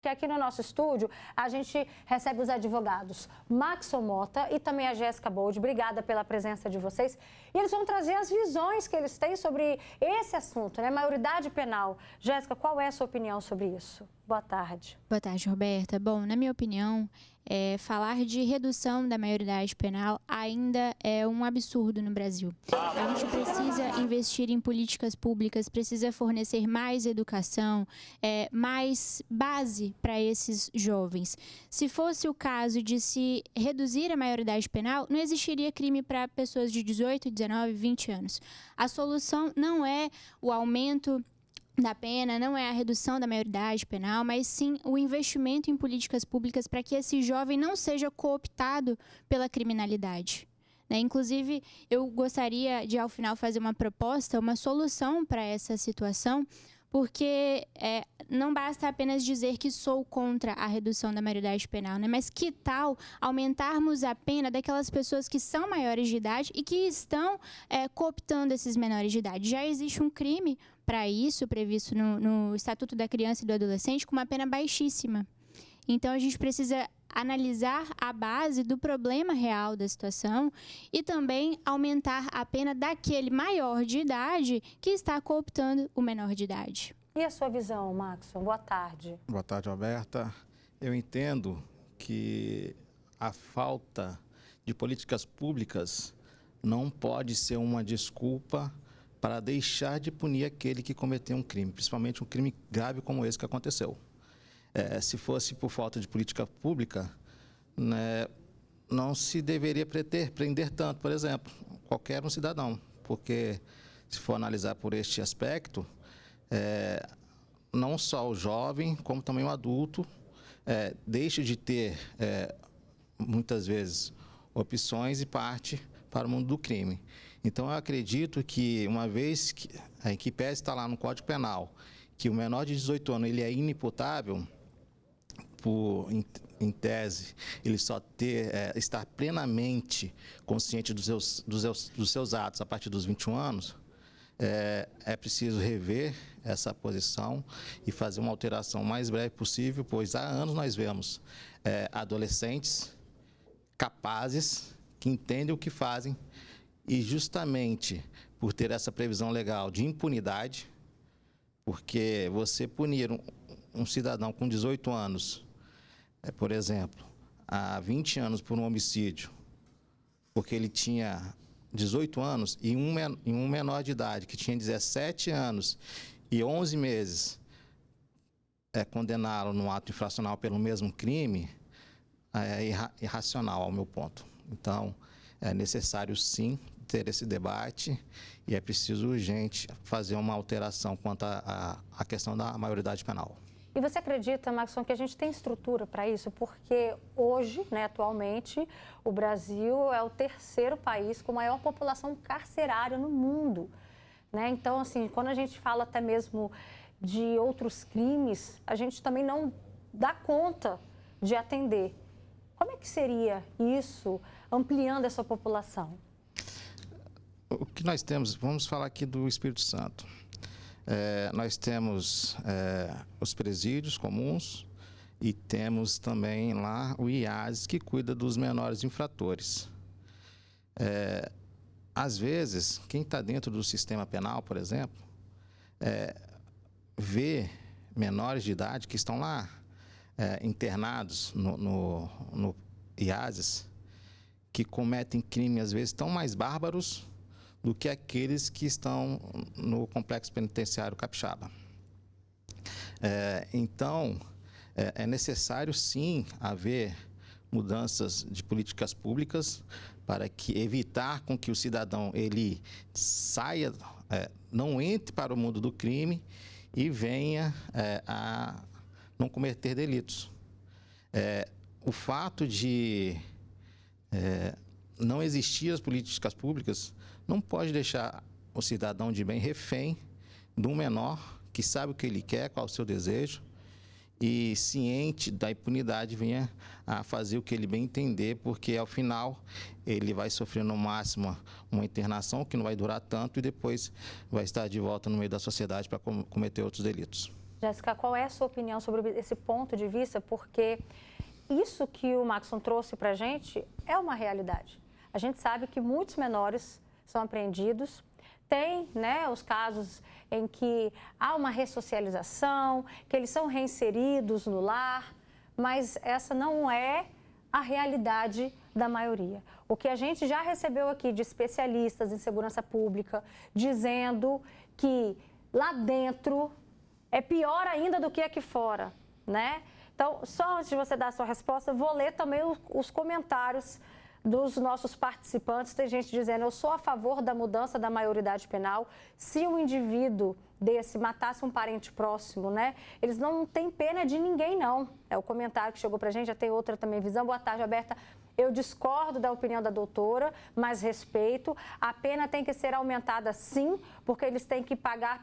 Que aqui no nosso estúdio a gente recebe os advogados Maxson Mota e também a Jéssica Bold. Obrigada pela presença de vocês. E eles vão trazer as visões que eles têm sobre esse assunto, né? Maioridade penal. Jéssica, qual é a sua opinião sobre isso? Boa tarde. Boa tarde, Roberta. Bom, na minha opinião, falar de redução da maioridade penal ainda é um absurdo no Brasil. A gente precisa investir em políticas públicas, precisa fornecer mais educação, mais base para esses jovens. Se fosse o caso de se reduzir a maioridade penal, não existiria crime para pessoas de 18, 19, 20 anos. A solução não é o aumento da pena, não é a redução da maioridade penal, mas sim o investimento em políticas públicas para que esse jovem não seja cooptado pela criminalidade. Inclusive, eu gostaria de, ao final, fazer uma proposta, uma solução para essa situação, porque não basta apenas dizer que sou contra a redução da maioridade penal, né? Mas que tal aumentarmos a pena daquelas pessoas que são maiores de idade e que estão cooptando esses menores de idade? Já existe um crime para isso, previsto no Estatuto da Criança e do Adolescente, com uma pena baixíssima. Então, a gente precisa analisar a base do problema real da situação e também aumentar a pena daquele maior de idade que está cooptando o menor de idade. E a sua visão, Maxson? Boa tarde. Boa tarde, Roberta. Eu entendo que a falta de políticas públicas não pode ser uma desculpa para deixar de punir aquele que cometeu um crime, principalmente um crime grave como esse que aconteceu. Se fosse por falta de política pública, né, não se deveria prender tanto, por exemplo, qualquer um cidadão, porque se for analisar por este aspecto, não só o jovem, como também o adulto, deixa de ter, muitas vezes, opções e parte para o mundo do crime. Então, eu acredito que, uma vez que pese está lá no Código Penal, que o menor de 18 anos ele é inimputável, em tese, ele só estar plenamente consciente dos seus atos a partir dos 21 anos, é preciso rever essa posição e fazer uma alteração o mais breve possível, pois há anos nós vemos adolescentes capazes, que entendem o que fazem, e justamente por ter essa previsão legal de impunidade, porque você punir um cidadão com 18 anos, por exemplo, há 20 anos por um homicídio, porque ele tinha 18 anos, e um menor de idade que tinha 17 anos e 11 meses, condená-lo num ato infracional pelo mesmo crime, é irracional, ao meu ponto. Então, é necessário, sim, ter esse debate e é preciso urgente fazer uma alteração quanto à questão da maioridade penal. E você acredita, Maxson, que a gente tem estrutura para isso? Porque hoje, né, atualmente, o Brasil é o terceiro país com maior população carcerária no mundo, né? Então, assim, quando a gente fala até mesmo de outros crimes, a gente também não dá conta de atender. Como é que seria isso, ampliando essa população? O que nós temos, vamos falar aqui do Espírito Santo. Nós temos os presídios comuns e temos também lá o IAS, que cuida dos menores infratores. Às vezes, quem está dentro do sistema penal, por exemplo, vê menores de idade que estão lá internados no IASES, que cometem crimes, às vezes, tão mais bárbaros do que aqueles que estão no Complexo Penitenciário Capixaba. Então, é necessário, sim, haver mudanças de políticas públicas para evitar com que o cidadão ele saia, não entre para o mundo do crime e venha a não cometer delitos. O fato de não existir as políticas públicas não pode deixar o cidadão de bem refém de um menor que sabe o que ele quer, qual é o seu desejo, e ciente da impunidade venha a fazer o que ele bem entender, porque ao final ele vai sofrer no máximo uma internação que não vai durar tanto e depois vai estar de volta no meio da sociedade para cometer outros delitos. Jéssica, qual é a sua opinião sobre esse ponto de vista? Porque isso que o Maxson trouxe para a gente é uma realidade. A gente sabe que muitos menores são apreendidos, tem, né, os casos em que há uma ressocialização, que eles são reinseridos no lar, mas essa não é a realidade da maioria. O que a gente já recebeu aqui de especialistas em segurança pública, dizendo que lá dentro é pior ainda do que aqui fora, né? Então, só antes de você dar a sua resposta, eu vou ler também os comentários dos nossos participantes. Tem gente dizendo, eu sou a favor da mudança da maioridade penal se um indivíduo desse matasse um parente próximo, né? Eles não têm pena de ninguém, não. É o comentário que chegou pra gente, já tem outra também visão. Boa tarde, Alberta. Eu discordo da opinião da doutora, mas respeito. A pena tem que ser aumentada, sim, porque eles têm que pagar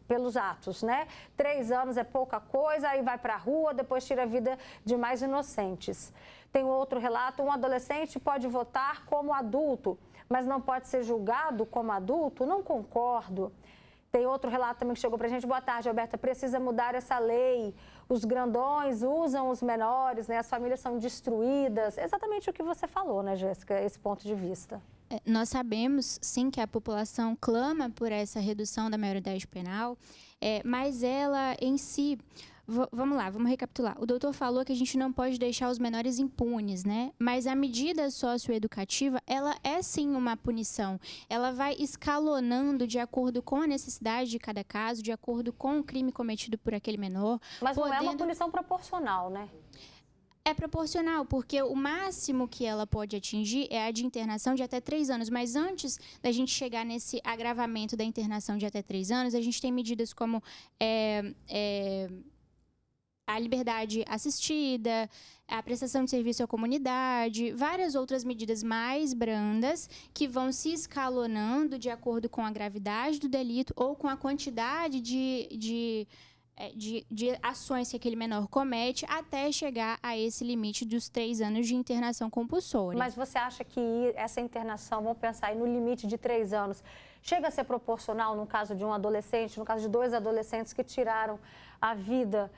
pelos atos, né? 3 anos é pouca coisa, aí vai pra rua, depois tira a vida de mais inocentes. Tem outro relato, um adolescente pode votar como adulto, mas não pode ser julgado como adulto? Não concordo. Tem outro relato também que chegou pra gente. Boa tarde, Alberta. Precisa mudar essa lei. Os grandões usam os menores, né? As famílias são destruídas. Exatamente o que você falou, né, Jéssica? Esse ponto de vista. Nós sabemos, sim, que a população clama por essa redução da maioridade penal, mas ela em si... Vamos lá, vamos recapitular. O doutor falou que a gente não pode deixar os menores impunes, né? Mas a medida socioeducativa, ela é sim uma punição. Ela vai escalonando de acordo com a necessidade de cada caso, de acordo com o crime cometido por aquele menor. Mas não é uma punição proporcional, né? É proporcional, porque o máximo que ela pode atingir é a de internação de até 3 anos. Mas antes da gente chegar nesse agravamento da internação de até 3 anos, a gente tem medidas como... a liberdade assistida, a prestação de serviço à comunidade, várias outras medidas mais brandas que vão se escalonando de acordo com a gravidade do delito ou com a quantidade de ações que aquele menor comete até chegar a esse limite dos 3 anos de internação compulsória. Mas você acha que essa internação, vamos pensar aí no limite de 3 anos, chega a ser proporcional no caso de um adolescente, no caso de 2 adolescentes que tiraram a vida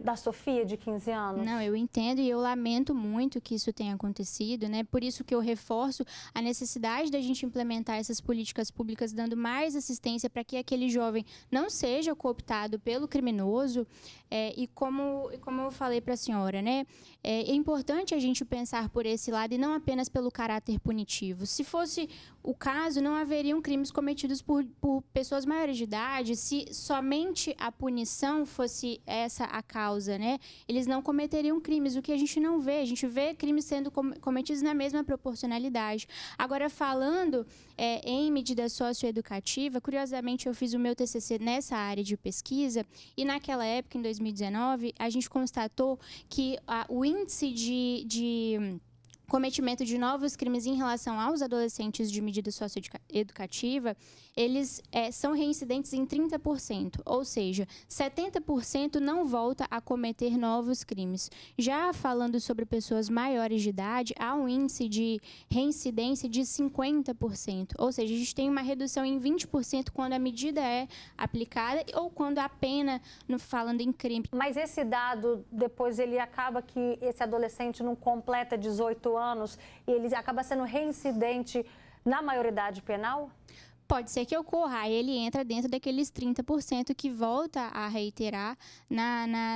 da Sofia, de 15 anos? Não, eu entendo e eu lamento muito que isso tenha acontecido, né? Por isso que eu reforço a necessidade da gente implementar essas políticas públicas, dando mais assistência para que aquele jovem não seja cooptado pelo criminoso. E como eu falei para a senhora, né? É importante a gente pensar por esse lado e não apenas pelo caráter punitivo. Se fosse o caso, não haveriam crimes cometidos por pessoas maiores de idade, se somente a punição fosse essa a causa, né? Eles não cometeriam crimes, o que a gente não vê. A gente vê crimes sendo cometidos na mesma proporcionalidade. Agora, falando em medida socioeducativa, curiosamente, eu fiz o meu TCC nessa área de pesquisa e naquela época, em 2019, a gente constatou que o índice de cometimento de novos crimes em relação aos adolescentes de medida socioeducativa, eles são reincidentes em 30%, ou seja, 70% não volta a cometer novos crimes. Já falando sobre pessoas maiores de idade, há um índice de reincidência de 50%, ou seja, a gente tem uma redução em 20% quando a medida é aplicada ou quando a pena, falando em crime. Mas esse dado, depois ele acaba que esse adolescente não completa 18 anos e ele acaba sendo reincidente na maioridade penal? Pode ser que ocorra, aí ele entra dentro daqueles 30% que volta a reiterar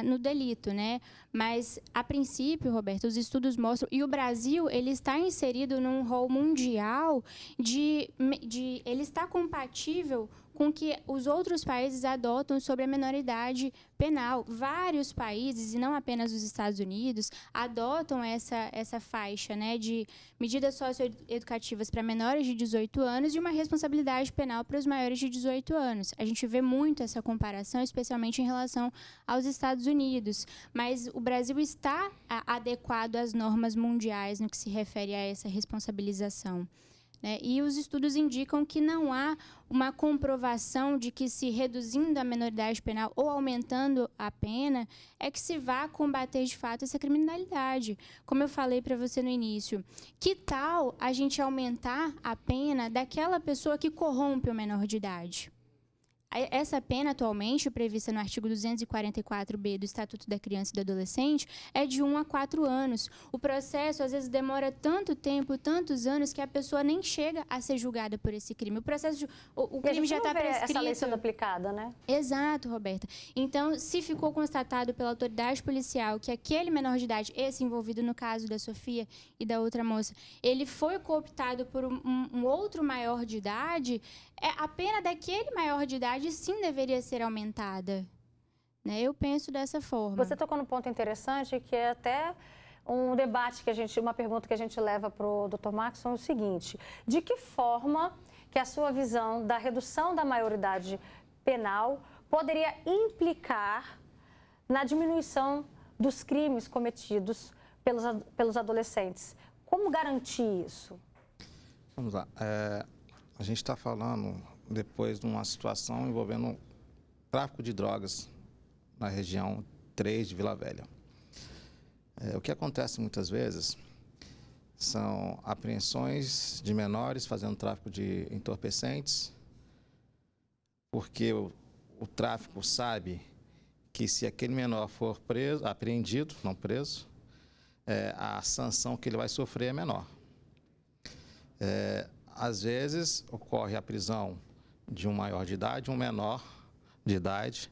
no delito, né? Mas, a princípio, Roberto, os estudos mostram, e o Brasil, ele está inserido num rol mundial ele está compatível com que os outros países adotam sobre a menoridade penal. Vários países, e não apenas os Estados Unidos, adotam essa faixa, né, de medidas socioeducativas para menores de 18 anos e uma responsabilidade penal para os maiores de 18 anos. A gente vê muito essa comparação, especialmente em relação aos Estados Unidos. Mas o Brasil está adequado às normas mundiais no que se refere a essa responsabilização. E os estudos indicam que não há uma comprovação de que se reduzindo a menoridade penal ou aumentando a pena é que se vá combater de fato essa criminalidade. Como eu falei para você no início, que tal a gente aumentar a pena daquela pessoa que corrompe o menor de idade? Essa pena, atualmente, prevista no artigo 244b do Estatuto da Criança e do Adolescente, é de 1 a 4 anos. O processo, às vezes, demora tanto tempo, tantos anos, que a pessoa nem chega a ser julgada por esse crime. O processo, o crime já está prescrito. Essa lei sendo aplicada, né? Exato, Roberta. Então, se ficou constatado pela autoridade policial que aquele menor de idade, esse envolvido no caso da Sofia e da outra moça, ele foi cooptado por um outro maior de idade, a pena daquele maior de idade sim deveria ser aumentada. Né? Eu penso dessa forma. Você tocou num ponto interessante, que é até um debate uma pergunta que a gente leva para o Dr. Maxson, é o seguinte: de que forma que a sua visão da redução da maioridade penal poderia implicar na diminuição dos crimes cometidos pelos adolescentes? Como garantir isso? Vamos lá. A gente está falando depois de uma situação envolvendo tráfico de drogas na região 3 de Vila Velha. O que acontece muitas vezes são apreensões de menores fazendo tráfico de entorpecentes, porque o tráfico sabe que se aquele menor for apreendido, não preso, a sanção que ele vai sofrer é menor. Às vezes, ocorre a prisão de um maior de idade, um menor de idade,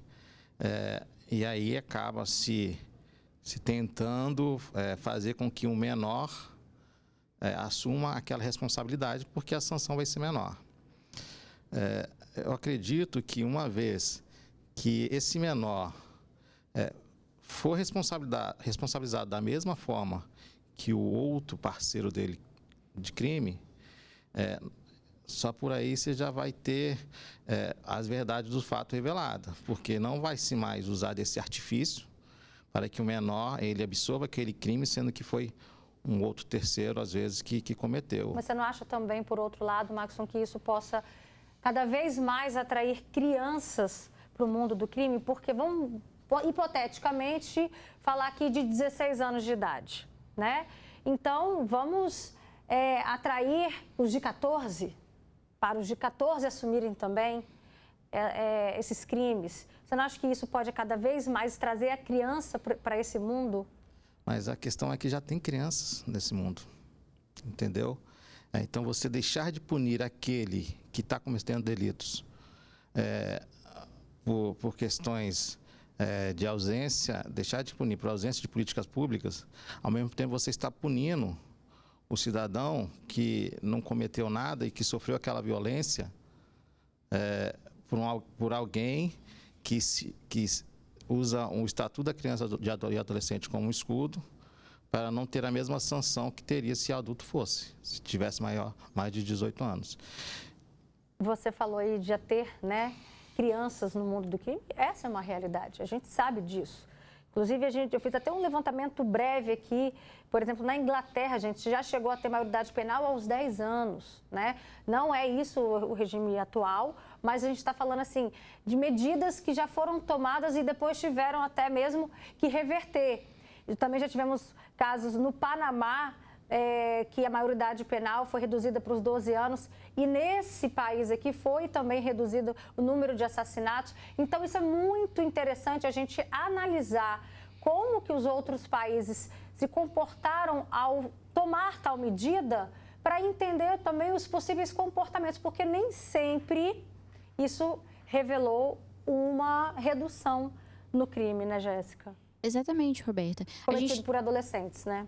e aí acaba se tentando fazer com que o menor assuma aquela responsabilidade, porque a sanção vai ser menor. Eu acredito que uma vez que esse menor for responsabilizado da mesma forma que o outro parceiro dele de crime, só por aí você já vai ter as verdades do fato reveladas, porque não vai se mais usar desse artifício para que o menor ele absorva aquele crime, sendo que foi um outro terceiro, às vezes, que cometeu. Mas você não acha também, por outro lado, Maxson, que isso possa cada vez mais atrair crianças para o mundo do crime? Porque vamos, hipoteticamente, falar aqui de 16 anos de idade, né? Então, vamos atrair os de 14, para os de 14 assumirem também esses crimes. Você não acha que isso pode cada vez mais trazer a criança para esse mundo? Mas a questão é que já tem crianças nesse mundo, entendeu? Então, você deixar de punir aquele que está cometendo delitos por questões de ausência, deixar de punir por ausência de políticas públicas, ao mesmo tempo você está punindo o cidadão que não cometeu nada e que sofreu aquela violência por alguém que usa o Estatuto da Criança e Adolescente como um escudo para não ter a mesma sanção que teria se adulto fosse, se tivesse mais de 18 anos. Você falou aí de já ter, né, crianças no mundo do crime. Essa é uma realidade, a gente sabe disso. Inclusive, eu fiz até um levantamento breve aqui. Por exemplo, na Inglaterra, a gente já chegou a ter maioridade penal aos 10 anos, né? Não é isso o regime atual, mas a gente está falando, assim, de medidas que já foram tomadas e depois tiveram até mesmo que reverter. E também já tivemos casos no Panamá, que a maioridade penal foi reduzida para os 12 anos, e nesse país aqui foi também reduzido o número de assassinatos. Então, isso é muito interessante a gente analisar como que os outros países se comportaram ao tomar tal medida, para entender também os possíveis comportamentos, porque nem sempre isso revelou uma redução no crime, né, Jéssica? Exatamente, Roberta. Cometido por adolescentes, né?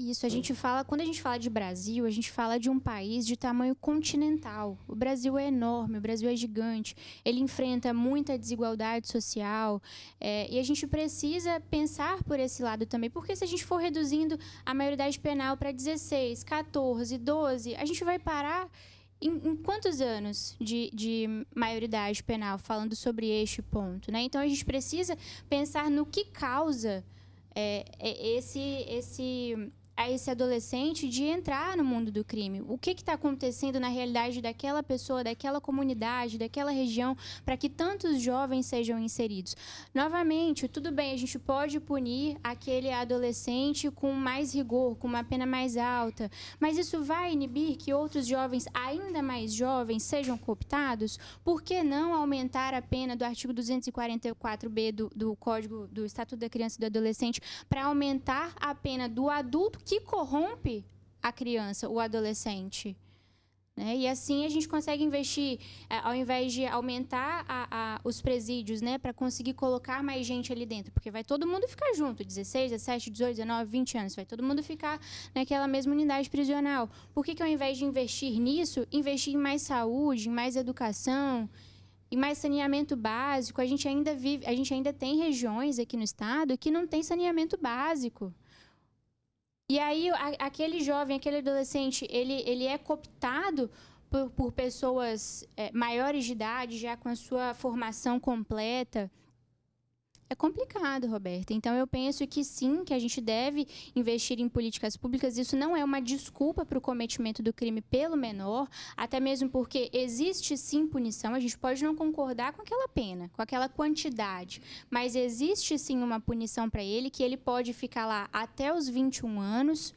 Isso, quando a gente fala de Brasil, a gente fala de um país de tamanho continental. O Brasil é enorme, o Brasil é gigante, ele enfrenta muita desigualdade social, e a gente precisa pensar por esse lado também, porque se a gente for reduzindo a maioridade penal para 16, 14, 12, a gente vai parar em quantos anos de maioridade penal, falando sobre este ponto, né? Então, a gente precisa pensar no que causa a esse adolescente de entrar no mundo do crime. O que está acontecendo na realidade daquela pessoa, daquela comunidade, daquela região, para que tantos jovens sejam inseridos. Novamente, tudo bem, a gente pode punir aquele adolescente com mais rigor, com uma pena mais alta, mas isso vai inibir que outros jovens, ainda mais jovens, sejam cooptados? Por que não aumentar a pena do artigo 244b do Código do Estatuto da Criança e do Adolescente para aumentar a pena do adulto que corrompe a criança, o adolescente? Né? E assim a gente consegue investir, ao invés de aumentar os presídios, né, para conseguir colocar mais gente ali dentro, porque vai todo mundo ficar junto, 16, 17, 18, 19, 20 anos, vai todo mundo ficar naquela mesma unidade prisional. Por que ao invés de investir nisso, investir em mais saúde, em mais educação, e mais saneamento básico? A gente ainda tem regiões aqui no estado que não tem saneamento básico. E aí, aquele jovem, aquele adolescente, ele é cooptado por pessoas maiores de idade, já com a sua formação completa. É complicado, Roberta. Então, eu penso que sim, que a gente deve investir em políticas públicas. Isso não é uma desculpa para o cometimento do crime pelo menor, até mesmo porque existe sim punição. A gente pode não concordar com aquela pena, com aquela quantidade, mas existe sim uma punição para ele, que ele pode ficar lá até os 21 anos.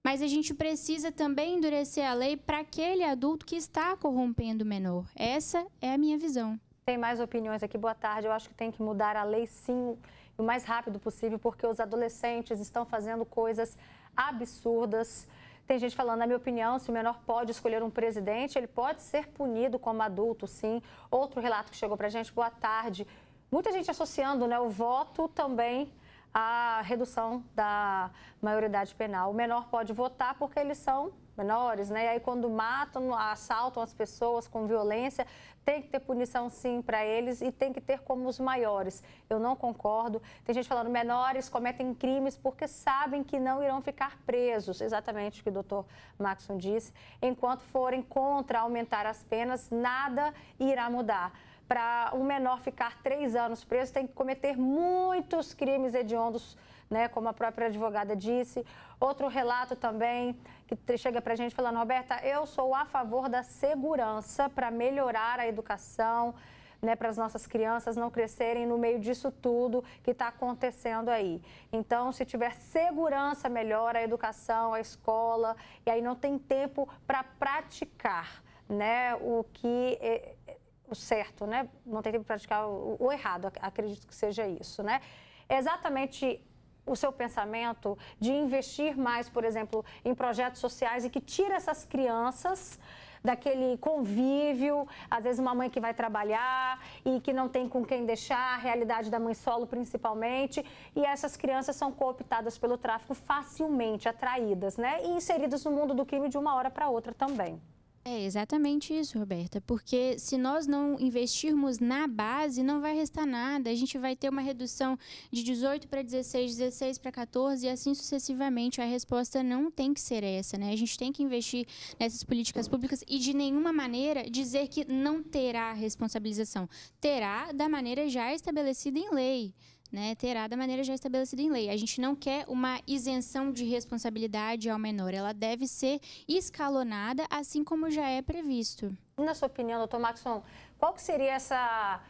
Mas a gente precisa também endurecer a lei para aquele adulto que está corrompendo o menor. Essa é a minha visão. Tem mais opiniões aqui. Boa tarde. Eu acho que tem que mudar a lei, sim, o mais rápido possível, porque os adolescentes estão fazendo coisas absurdas. Tem gente falando, na minha opinião, se o menor pode escolher um presidente, ele pode ser punido como adulto, sim. Outro relato que chegou para a gente. Boa tarde. Muita gente associando, né, o voto também à redução da maioridade penal. O menor pode votar porque eles são menores, né? E aí quando matam, assaltam as pessoas com violência, tem que ter punição sim para eles e tem que ter como os maiores. Eu não concordo. Tem gente falando, menores cometem crimes porque sabem que não irão ficar presos. Exatamente o que o doutor Maxson disse. Enquanto forem contra aumentar as penas, nada irá mudar. Para um menor ficar 3 anos preso, tem que cometer muitos crimes hediondos, né, como a própria advogada disse. Outro relato também que chega para a gente falando, Roberta, eu sou a favor da segurança para melhorar a educação, né, para as nossas crianças não crescerem no meio disso tudo que está acontecendo aí. Então, se tiver segurança, melhora a educação, a escola, e aí não tem tempo para praticar, né, o certo, né? Não tem tempo para praticar o errado, acredito que seja isso, né? É exatamente o seu pensamento de investir mais, por exemplo, em projetos sociais e que tira essas crianças daquele convívio, às vezes uma mãe que vai trabalhar e que não tem com quem deixar, a realidade da mãe solo principalmente, e essas crianças são cooptadas pelo tráfico facilmente, atraídas, né? E inseridas no mundo do crime de uma hora para outra também. É exatamente isso, Roberta, porque se nós não investirmos na base, não vai restar nada. A gente vai ter uma redução de 18 para 16, 16 para 14 e assim sucessivamente. A resposta não tem que ser essa, né? A gente tem que investir nessas políticas públicas e de nenhuma maneira dizer que não terá responsabilização. Terá da maneira já estabelecida em lei. Né, terá da maneira já estabelecida em lei. A gente não quer uma isenção de responsabilidade ao menor. Ela deve ser escalonada, assim como já é previsto. Na sua opinião, doutor Maxson, qual que seria essa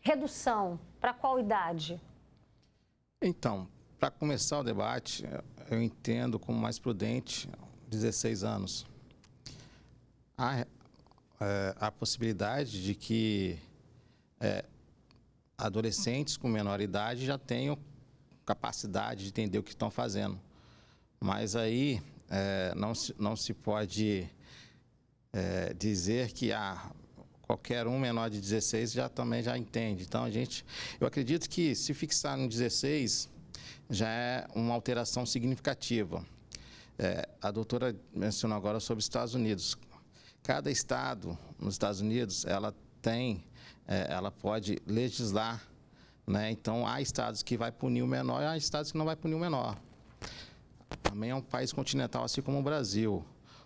redução? Para qual idade? Então, para começar o debate, eu entendo como mais prudente 16 anos. Há a possibilidade de que adolescentes com menor idade já tenham capacidade de entender o que estão fazendo. Mas aí não se pode dizer que qualquer um menor de 16 também já entende. Então, eu acredito que se fixar no 16 já é uma alteração significativa. A doutora mencionou agora sobre os Estados Unidos. Cada estado nos Estados Unidos, ela pode legislar, né? Então, há estados que vai punir o menor e há estados que não vai punir o menor. Também é um país continental, assim como o Brasil.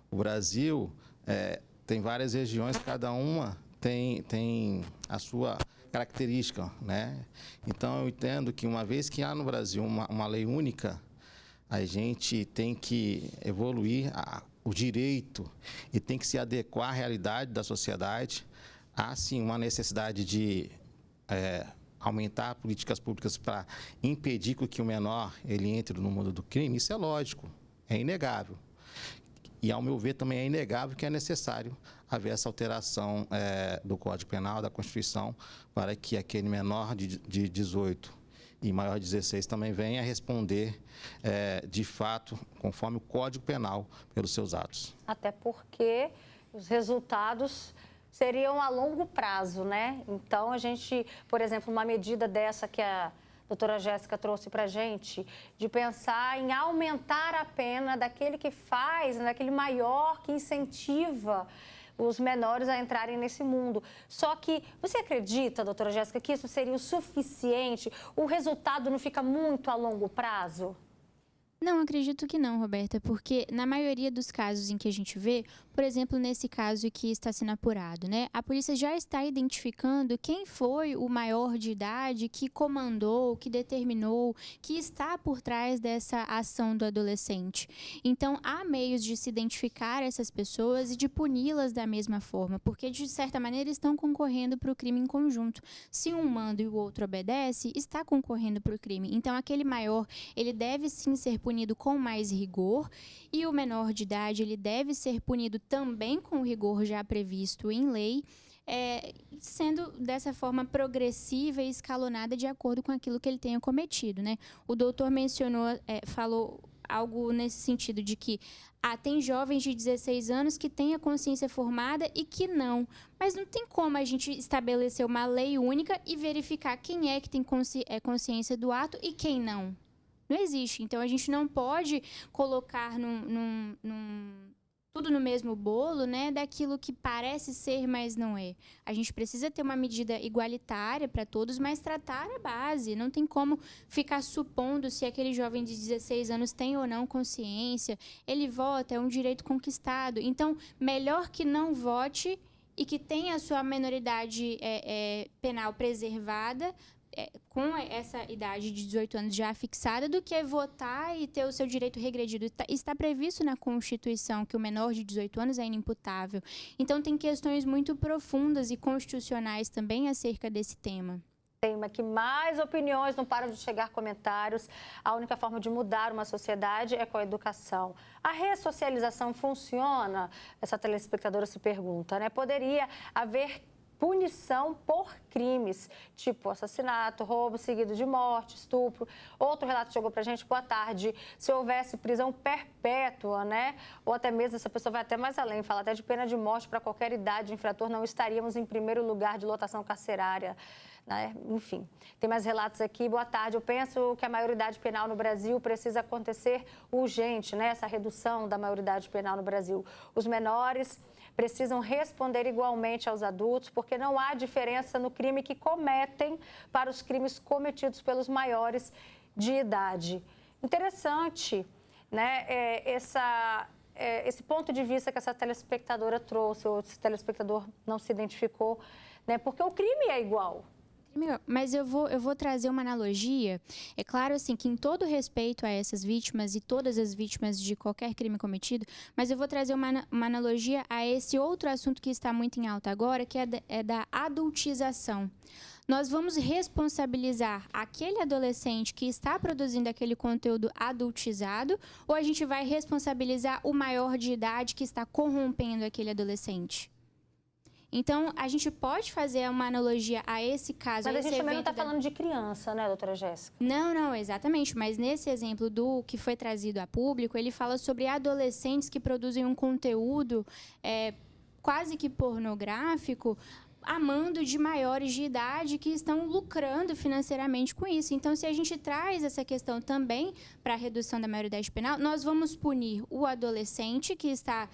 O Brasil tem várias regiões, cada uma tem a sua característica, né? Então, eu entendo que uma vez que há no Brasil uma lei única, A gente tem que evoluir o direito e tem que se adequar à realidade da sociedade. Há, sim, uma necessidade de aumentar políticas públicas para impedir que o menor ele entre no mundo do crime. Isso é lógico, é inegável. E, ao meu ver, também é inegável que é necessário haver essa alteração do Código Penal, da Constituição, para que aquele menor de 18 e maior de 16 também venha responder, de fato, conforme o Código Penal, pelos seus atos. Até porque os resultados seriam a longo prazo, né? Então, a gente, por exemplo, uma medida dessa que a doutora Jéssica trouxe para a gente, de pensar em aumentar a pena daquele que faz, daquele maior que incentiva os menores a entrarem nesse mundo. Só que, você acredita, doutora Jéssica, que isso seria o suficiente? O resultado não fica muito a longo prazo? Não, acredito que não, Roberta, porque na maioria dos casos em que a gente vê, por exemplo, nesse caso que está sendo apurado, né, a polícia já está identificando quem foi o maior de idade que comandou, que determinou, que está por trás dessa ação do adolescente. Então, há meios de se identificar essas pessoas e de puni-las da mesma forma, porque, de certa maneira, estão concorrendo para o crime em conjunto. Se um manda e o outro obedece, está concorrendo para o crime. Então, aquele maior, ele deve sim ser punido com mais rigor, e o menor de idade ele deve ser punido também com rigor já previsto em lei, sendo dessa forma progressiva e escalonada de acordo com aquilo que ele tenha cometido, né? O doutor falou algo nesse sentido de que tem jovens de 16 anos que têm a consciência formada e que não. Mas não tem como a gente estabelecer uma lei única e verificar quem é que tem consciência do ato e quem não. Não existe. Então, a gente não pode colocar tudo no mesmo bolo, né, daquilo que parece ser, mas não é. A gente precisa ter uma medida igualitária para todos, mas tratar a base. Não tem como ficar supondo se aquele jovem de 16 anos tem ou não consciência. Ele vota, é um direito conquistado. Então, melhor que não vote e que tenha a sua menoridade penal preservada, com essa idade de 18 anos já fixada, do que votar e ter o seu direito regredido. Está previsto na Constituição que o menor de 18 anos é inimputável. Então, tem questões muito profundas e constitucionais também acerca desse tema. Tema que mais opiniões, não param de chegar comentários. A única forma de mudar uma sociedade é com a educação. A ressocialização funciona? Essa telespectadora se pergunta, né? Poderia haver punição por crimes, tipo assassinato, roubo seguido de morte, estupro. Outro relato chegou pra gente, boa tarde, se houvesse prisão perpétua, né? Ou até mesmo, essa pessoa vai até mais além, fala até de pena de morte para qualquer idade de infrator, não estaríamos em primeiro lugar de lotação carcerária, né? Enfim, tem mais relatos aqui. Boa tarde, eu penso que a maioridade penal no Brasil precisa acontecer urgente, né? Essa redução da maioridade penal no Brasil. Os menores precisam responder igualmente aos adultos, porque não há diferença no crime que cometem para os crimes cometidos pelos maiores de idade. Interessante, né, esse ponto de vista que essa telespectadora trouxe, ou esse telespectador não se identificou, né, porque o crime é igual. Mas eu vou trazer uma analogia. É claro, assim, que em todo respeito a essas vítimas e todas as vítimas de qualquer crime cometido, mas eu vou trazer uma analogia a esse outro assunto que está muito em alta agora, que é da adultização. Nós vamos responsabilizar aquele adolescente que está produzindo aquele conteúdo adultizado, ou a gente vai responsabilizar o maior de idade que está corrompendo aquele adolescente? Então, a gente pode fazer uma analogia a esse caso. Mas a gente também não está falando de criança, né, doutora Jéssica? Não, exatamente. Mas nesse exemplo do que foi trazido a público, ele fala sobre adolescentes que produzem um conteúdo quase que pornográfico, amando de maiores de idade que estão lucrando financeiramente com isso. Então, se a gente traz essa questão também para a redução da maioridade penal, nós vamos punir o adolescente que está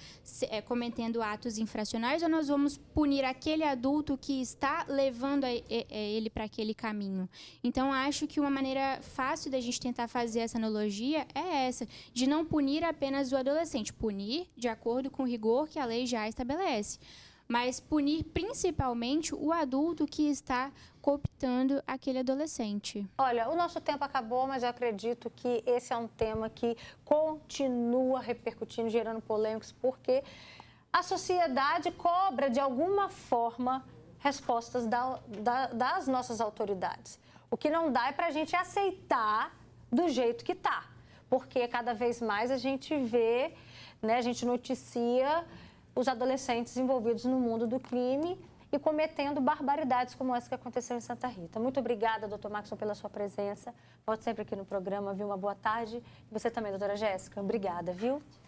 cometendo atos infracionais, ou nós vamos punir aquele adulto que está levando ele para aquele caminho. Então, acho que uma maneira fácil da gente tentar fazer essa analogia é essa, de não punir apenas o adolescente, punir de acordo com o rigor que a lei já estabelece. mas punir principalmente o adulto que está cooptando aquele adolescente. Olha, o nosso tempo acabou, mas eu acredito que esse é um tema que continua repercutindo, gerando polêmicas, porque a sociedade cobra, de alguma forma, respostas das nossas autoridades. O que não dá é para a gente aceitar do jeito que está, porque cada vez mais a gente vê, né, a gente noticia os adolescentes envolvidos no mundo do crime e cometendo barbaridades como essa que aconteceu em Santa Rita. Muito obrigada, doutor Maxson, pela sua presença. Volte sempre aqui no programa, viu? Uma boa tarde. E você também, doutora Jéssica. Obrigada, viu?